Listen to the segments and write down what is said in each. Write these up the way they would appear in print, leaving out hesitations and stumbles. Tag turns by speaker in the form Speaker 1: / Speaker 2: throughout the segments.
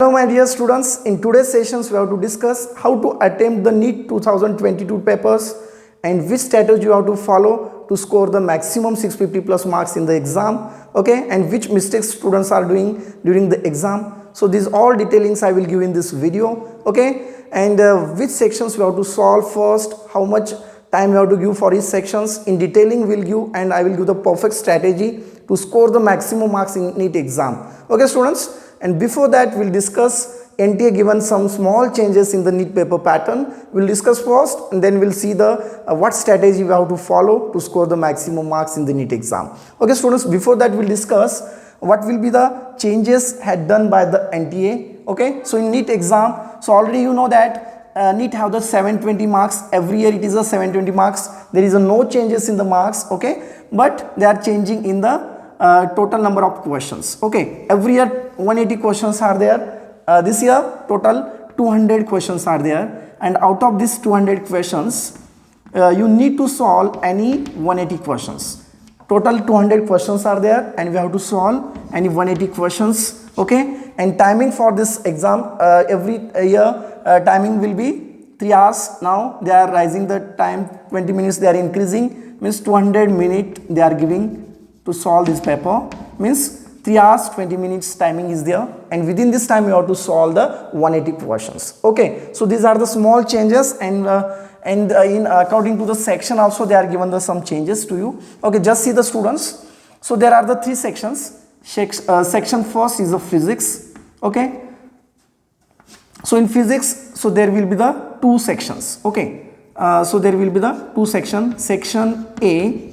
Speaker 1: Hello my dear students, in today's sessions we have to discuss how to attempt the NEET 2022 papers and which strategy you have to follow to score the maximum 650 plus marks in the exam, okay, and which mistakes students are doing during the exam. So these all detailings I will give in this video, okay, and which sections we have to solve first, how much time you have to give for each sections in detailing will give, and I will give the perfect strategy to score the maximum marks in NEET exam, okay students. And before that, we'll discuss NTA given some small changes in the NEET paper pattern. We'll discuss first and then we'll see the what strategy we have to follow to score the maximum marks in the NEET exam. Okay students, before that we'll discuss what will be the changes had done by the NTA. Okay, so in NEET exam, so already you know that NEET have the 720 marks. Every year it is a 720 marks. There is no changes in the marks, okay, but they are changing in the total number of questions. Okay, every year 180 questions are there. This year total 200 questions are there, and out of these 200 questions you need to solve any 180 questions. Total 200 questions are there and we have to solve any 180 questions, okay, and timing for this exam every year timing will be 3 hours. Now they are raising the time 20 minutes, they are increasing, means 200 minutes they are giving to solve this paper, means 3 hours 20 minutes timing is there, and within this time you have to solve the 180 questions. Okay, so these are the small changes, and in according to the section also they are given the some changes to you. Okay, just see the students. So there are the 3 sections. Section first is the physics. Okay, so in physics, so there will be the 2 sections. Okay, so there will be the 2 sections. Section A.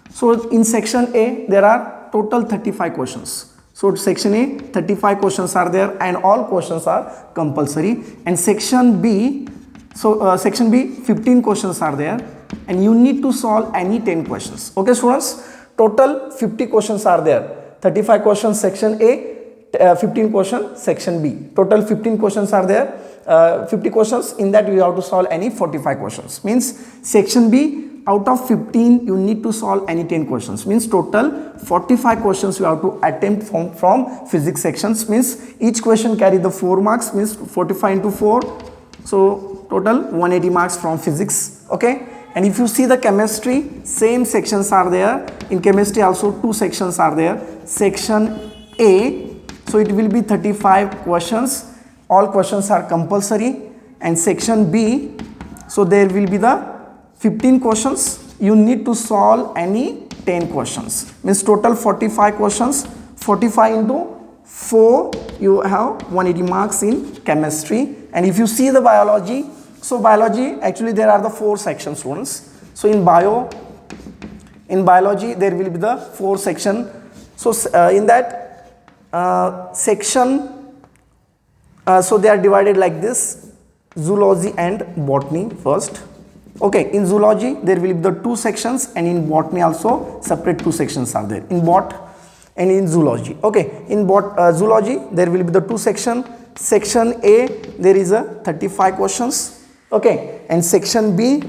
Speaker 1: So in section A there are total 35 questions. So section A 35 questions are there and all questions are compulsory. And section B, so section B 15 questions are there and you need to solve any 10 questions. Okay students, total 50 questions are there. 35 questions section A, 15 questions section B. Total 15 questions are there. 50 questions, in that you have to solve any 45 questions. Means section B, out of 15 you need to solve any 10 questions, means total 45 questions you have to attempt from physics sections. Means each question carry the 4 marks, means 45 into 4, so total 180 marks from physics. Okay, and if you see the chemistry, same sections are there. In chemistry also 2 sections are there. Section A, so it will be 35 questions, all questions are compulsory. And section B, so there will be the 15 questions, you need to solve any 10 questions, means total 45 questions. 45 into 4, you have 180 marks in chemistry. And if you see the biology, so biology actually there are the 4 sections students. So in biology there will be the 4 section. So in that section, so they are divided like this: zoology and botany first. Okay, in zoology there will be the 2 sections, and in botany also separate 2 sections are there, in bot and in zoology. Okay, in zoology there will be the 2 sections. Section A there is a 35 questions, okay, and section B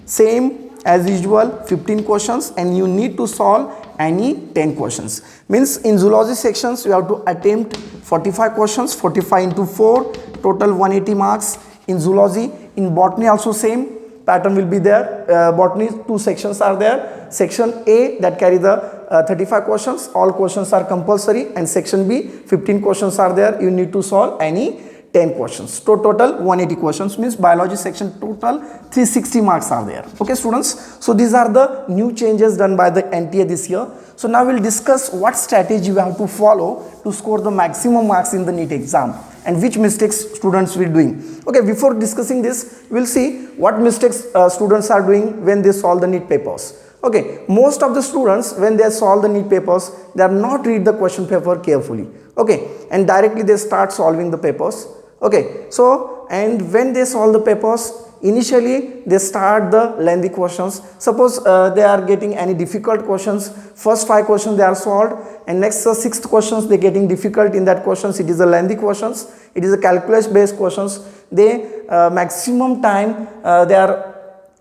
Speaker 1: same as usual 15 questions, and you need to solve any 10 questions. Means in zoology sections you have to attempt 45 questions, 45 into 4, total 180 marks in zoology. In botany also same pattern will be there. Botany 2 sections are there. Section A that carry the 35 questions, all questions are compulsory, and section B 15 questions are there, you need to solve any 10 questions. So total 180 questions, means biology section total 360 marks are there. Okay students, so these are the new changes done by the NTA this year. So now we'll discuss what strategy we have to follow to score the maximum marks in the NEET exam, and which mistakes students will doing. Okay, before discussing this, we'll see what mistakes students are doing when they solve the NEET papers. Okay, most of the students when they solve the NEET papers, they are not read the question paper carefully. Okay, and directly they start solving the papers. Okay, so and when they solve the papers, initially they start the lengthy questions. Suppose they are getting any difficult questions, first 5 questions they are solved, and next 6th questions they getting difficult. In that questions it is a lengthy questions, it is a calculus based questions. They maximum time they are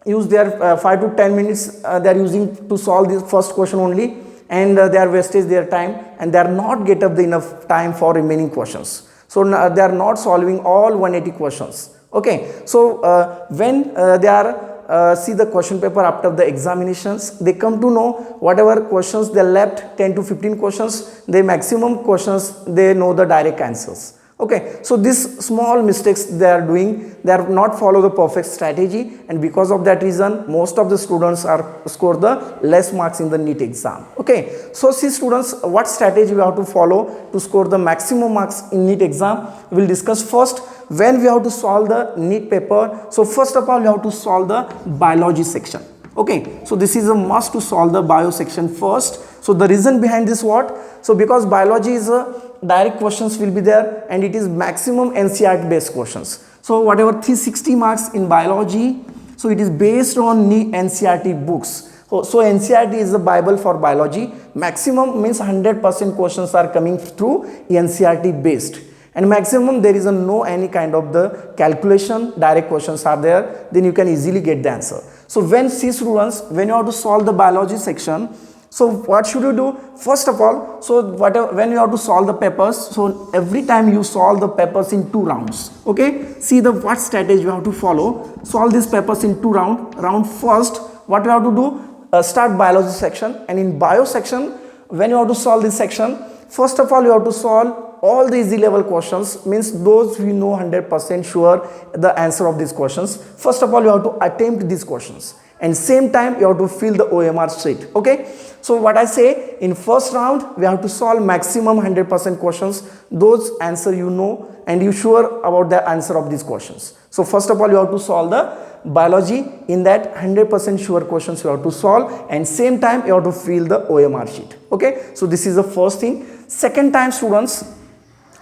Speaker 1: use their 5 to 10 minutes they are using to solve this first question only, and they are wastage their time, and they are not get up the enough time for remaining questions. So they are not solving all 180 questions. Okay, so when they are see the question paper after the examinations, they come to know whatever questions they left, 10 to 15 questions, the maximum questions they know the direct answers. Okay, so these small mistakes they are doing, they are not follow the perfect strategy, and because of that reason most of the students are score the less marks in the NEET exam. Okay, so see students, what strategy we have to follow to score the maximum marks in NEET exam, we will discuss first. When we have to solve the NEET paper, so first of all we have to solve the biology section. Okay, so this is a must to solve the bio section first. So the reason behind this what? So because biology is a direct questions will be there, and it is maximum NCERT based questions. So whatever 360 marks in biology, so it is based on NCERT books. So NCERT is the Bible for biology. Maximum means 100% questions are coming through NCERT based, and maximum there is a no any kind of the calculation, direct questions are there, then you can easily get the answer. So when see students, when you have to solve the biology section, so what should you do? First of all, so whatever, when you have to solve the papers, so every time you solve the papers in 2 rounds. Okay, see the what strategy you have to follow. Solve these papers in 2 rounds. Round first, what you have to do? Start biology section, and in bio section, when you have to solve this section, first of all you have to solve all the easy level questions, means those we know 100% sure the answer of these questions. First of all you have to attempt these questions, and same time you have to fill the OMR sheet. Okay, so what I say, in first round we have to solve maximum 100% questions, those answer you know and you sure about the answer of these questions. So first of all you have to solve the biology, in that 100% sure questions you have to solve, and same time you have to fill the OMR sheet. Okay, so this is the first thing. Second time students,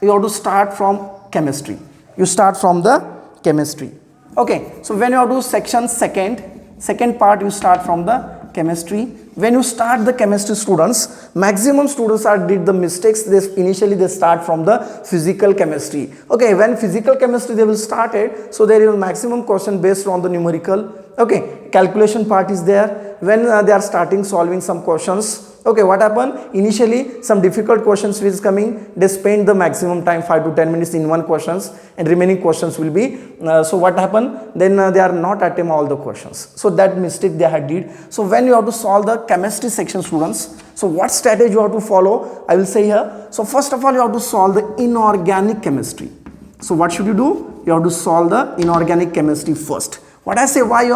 Speaker 1: you have to start from chemistry. You start from the chemistry. Okay, so when you have to section second part, you start from the chemistry. When you start the chemistry students, maximum students are did the mistakes. Initially they start from the physical chemistry. Okay, when physical chemistry they will start it, so there is a maximum question based on the numerical. Okay, calculation part is there. When they are starting solving some questions, okay, what happened? Initially some difficult questions is coming, they spend the maximum time 5 to 10 minutes in one questions, and remaining questions will be so what happened, then they are not attempt all the questions. So that mistake they had did. So when you have to solve the chemistry section students, so what strategy you have to follow, I will say here. So first of all you have to solve the inorganic chemistry. So what should you do? You have to solve the inorganic chemistry first. What I say, why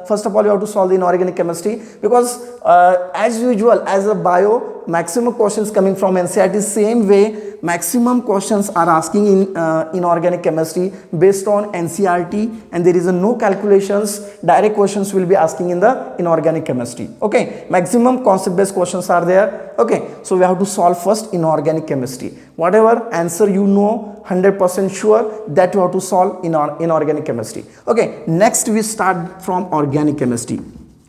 Speaker 1: first of all you have to solve the inorganic chemistry, because as usual as a bio, maximum questions coming from NCERT, same way maximum questions are asking in inorganic chemistry based on NCERT, and there is no calculations, direct questions will be asking in the inorganic chemistry. Okay, maximum concept based questions are there. Okay, so we have to solve first inorganic chemistry. Whatever answer you know 100% sure, that you have to solve in inorganic chemistry. Okay, next we start from organic chemistry.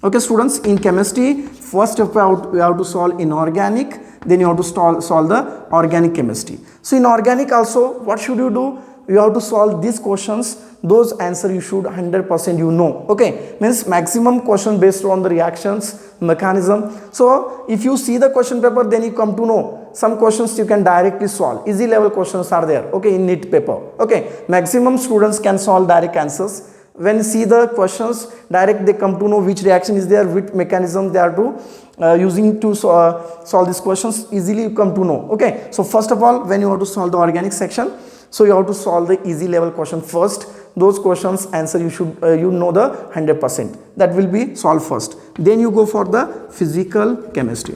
Speaker 1: Okay students, in chemistry first we have to solve inorganic, then you have to solve the organic chemistry. So in organic also, what should you do? You have to solve these questions, those answer you should 100% you know. Okay, means maximum question based on the reactions mechanism. So if you see the question paper, then you come to know some questions you can directly solve, easy level questions are there. Okay, in NEET paper. Okay, maximum students can solve direct answers. When see the questions direct, they come to know which reaction is there, which mechanism they are to using to solve these questions, easily you come to know. Okay, so first of all when you have to solve the organic section, so you have to solve the easy level question first. Those questions answer you should you know the 100%, that will be solved first. Then you go for the physical chemistry.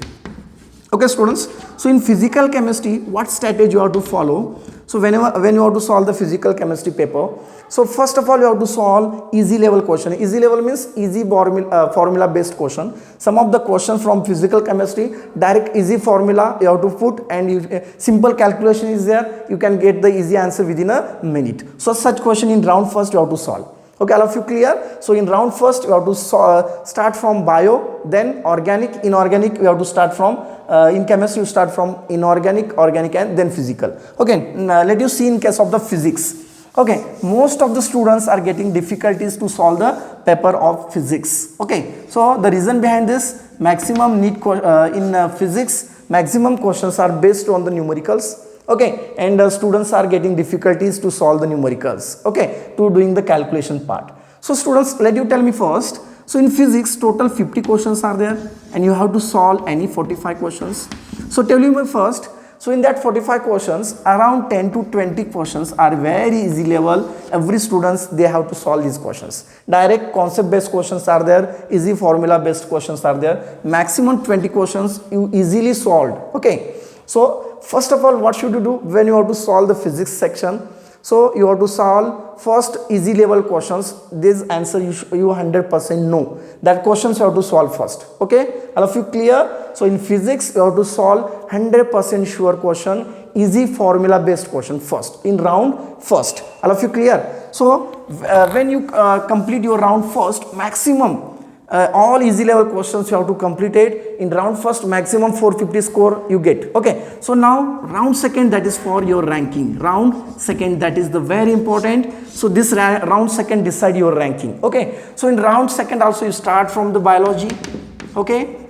Speaker 1: Okay students, so in physical chemistry what strategy you have to follow? So when you have to solve the physical chemistry paper, so first of all you have to solve easy level question. Easy level means easy formula based question. Some of the questions from physical chemistry, direct easy formula you have to put, and simple calculation is there, you can get the easy answer within a minute. So such question in round first you have to solve. Okay, all of you clear? So in round first you have to start from bio, then organic, inorganic you have to start from in chemistry you start from inorganic, organic, and then physical. Okay, now let you see in case of the physics. Okay, most of the students are getting difficulties to solve the paper of physics. Okay, so the reason behind this, maximum NEET in physics, maximum questions are based on the numericals. okay, and students are getting difficulties to solve the numericals, okay, to doing the calculation part. So students, let you tell me first. So in physics, total 50 questions are there, and you have to solve any 45 questions. So tell me first. So in that 45 questions, around 10 to 20 questions are very easy level. Every students, they have to solve these questions. Direct concept based questions are there, easy formula based questions are there. Maximum 20 questions you easily solved, okay. So first of all, what should you do when you have to solve the physics section? So you have to solve first easy level questions. This answer you 100% know. That questions you have to solve first, okay. All of you clear? So in physics you have to solve 100% sure question, easy formula based question first in round first. All of you clear? So when you complete your round first, maximum all easy level questions you have to complete it in round first, maximum 450 score you get, okay. So now round second, that is for your ranking. Round second, that is the very important. So this round second decide your ranking, okay. So in round second also you start from the biology, okay,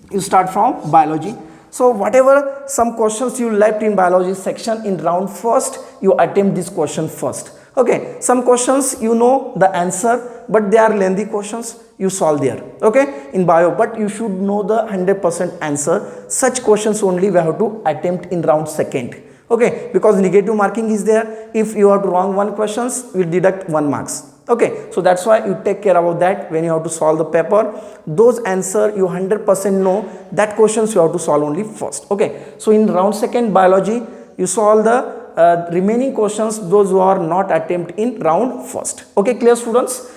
Speaker 1: you start from biology. So whatever some questions you left in biology section in round first, you attempt this question first, okay. Some questions you know the answer, but they are lengthy questions, you solve there, okay, in bio, but you should know the 100% answer. Such questions only we have to attempt in round second, okay, because negative marking is there. If you have to wrong one questions, we deduct 1 marks, okay. So that's why you take care about that when you have to solve the paper. Those answer you 100% know, that questions you have to solve only first, okay. So in round second biology, you solve the remaining questions, those who are not attempt in round first, okay. Clear students?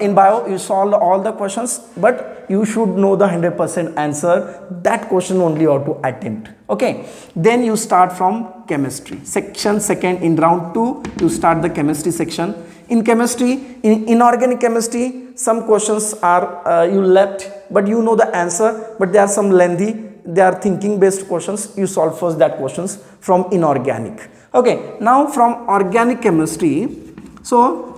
Speaker 1: In bio you solve all the questions, but you should know the 100% answer. That question only you have to attempt, okay. Then you start from chemistry section second. In round 2 you start the chemistry section. In chemistry, in inorganic chemistry, some questions are you left, but you know the answer, but there are some lengthy, they are thinking based questions. You solve first that questions from inorganic, okay. Now from organic chemistry, so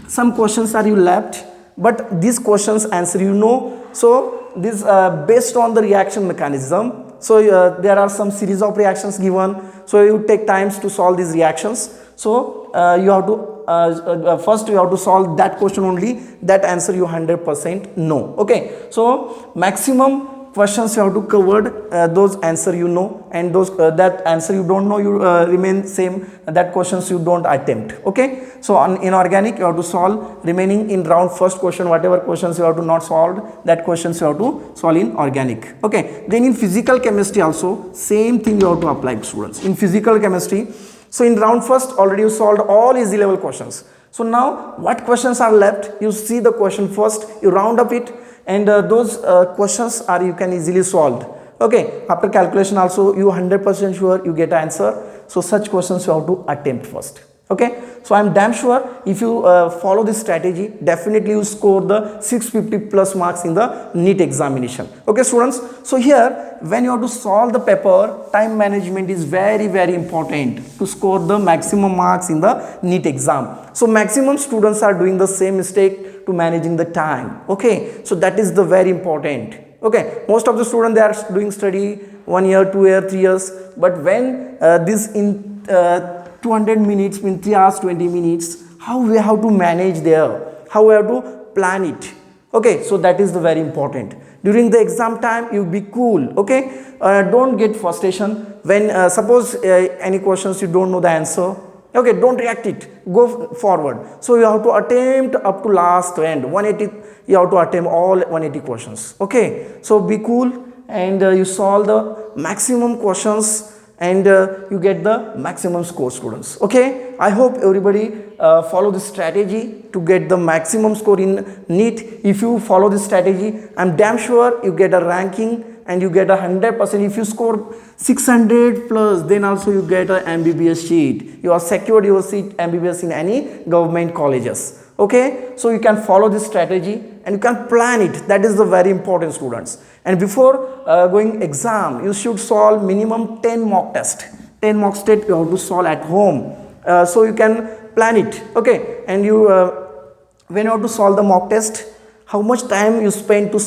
Speaker 1: some questions are you left, but these questions answer you know. So this based on the reaction mechanism. So there are some series of reactions given, so you take times to solve these reactions. So you have to first you have to solve that question only, that answer you 100% know, okay. So maximum questions you have to covered, those answer you know, and those that answer you don't know, you remain same, that questions you don't attempt, okay. So on inorganic you have to solve remaining in round first question, whatever questions you have to not solve, that questions you have to solve in organic, okay. Then in physical chemistry also same thing you have to apply, students. In physical chemistry, so in round first already you solved all easy level questions. So now what questions are left, you see the question first, you round up it, and those questions are you can easily solved, okay. After calculation also you 100% sure you get answer. So such questions you have to attempt first, okay. So I am damn sure if you follow this strategy, definitely you score the 650 plus marks in the NEET examination, okay students. So here when you have to solve the paper, time management is very important to score the maximum marks in the NEET exam. So maximum students are doing the same mistake to managing the time, okay. So that is the very important, okay. Most of the students, they are doing study 1 year, 2 year, 3 years, but when this in 200 minutes in 3 hours 20 minutes, how we have to manage there, how we have to plan it, okay. So that is the very important. During the exam time you be cool, okay. Don't get frustration when suppose any questions you don't know the answer, okay, don't react it, go forward. So you have to attempt up to last end 180, you have to attempt all 180 questions, okay. So be cool and you solve the maximum questions, and you get the maximum score, students, okay. I hope everybody follow this strategy to get the maximum score in NEET. If you follow this strategy, I'm damn sure you get a ranking and you get 100%. If you score 600 plus, then also you get a MBBS sheet. You are secured your seat MBBS in any government colleges, okay. So you can follow this strategy and you can plan it. That is the very important, students. And before going exam, you should solve minimum 10 mock test. 10 mock test you have to solve at home. So you can plan it, okay. And you when you have to solve the mock test, how much time you spend to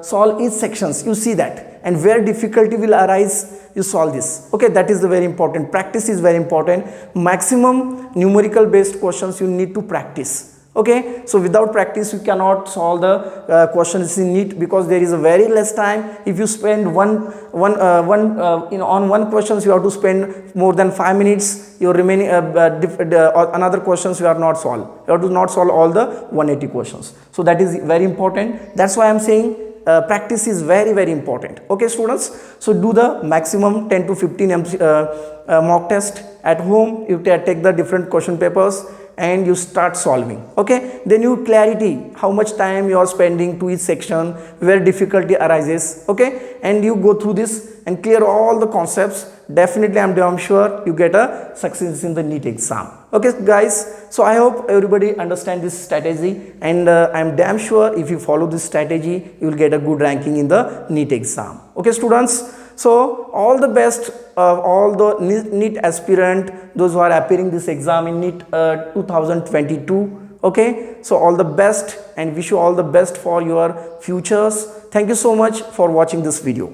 Speaker 1: solve each sections, you see that. and where difficulty will arise, you solve this. Okay, that is the very important. Practice is very important. Maximum numerical based questions you need to practice. Okay, so without practice you cannot solve the questions in NEET, because there is a very less time. If you spend on one questions, you have to spend more than 5 minutes. Your remaining another questions you are not solve. You have to not solve all the 180 questions. So that is very important. That's why I am saying practice is very, very important. Okay, students, so do the maximum 10 to 15 mock test at home. You take the different question papers and you start solving. Okay, then you clarity how much time you are spending to each section, where difficulty arises. Okay, and you go through this and clear all the concepts. Definitely I'm damn sure you get a success in the NEET exam. Okay guys, so I hope everybody understand this strategy, and I'm damn sure if you follow this strategy you will get a good ranking in the NEET exam. Okay students, so all the best all the NEET aspirant, those who are appearing this exam in NEET 2022. Okay, so all the best and wish you all the best for your futures. Thank you so much for watching this video.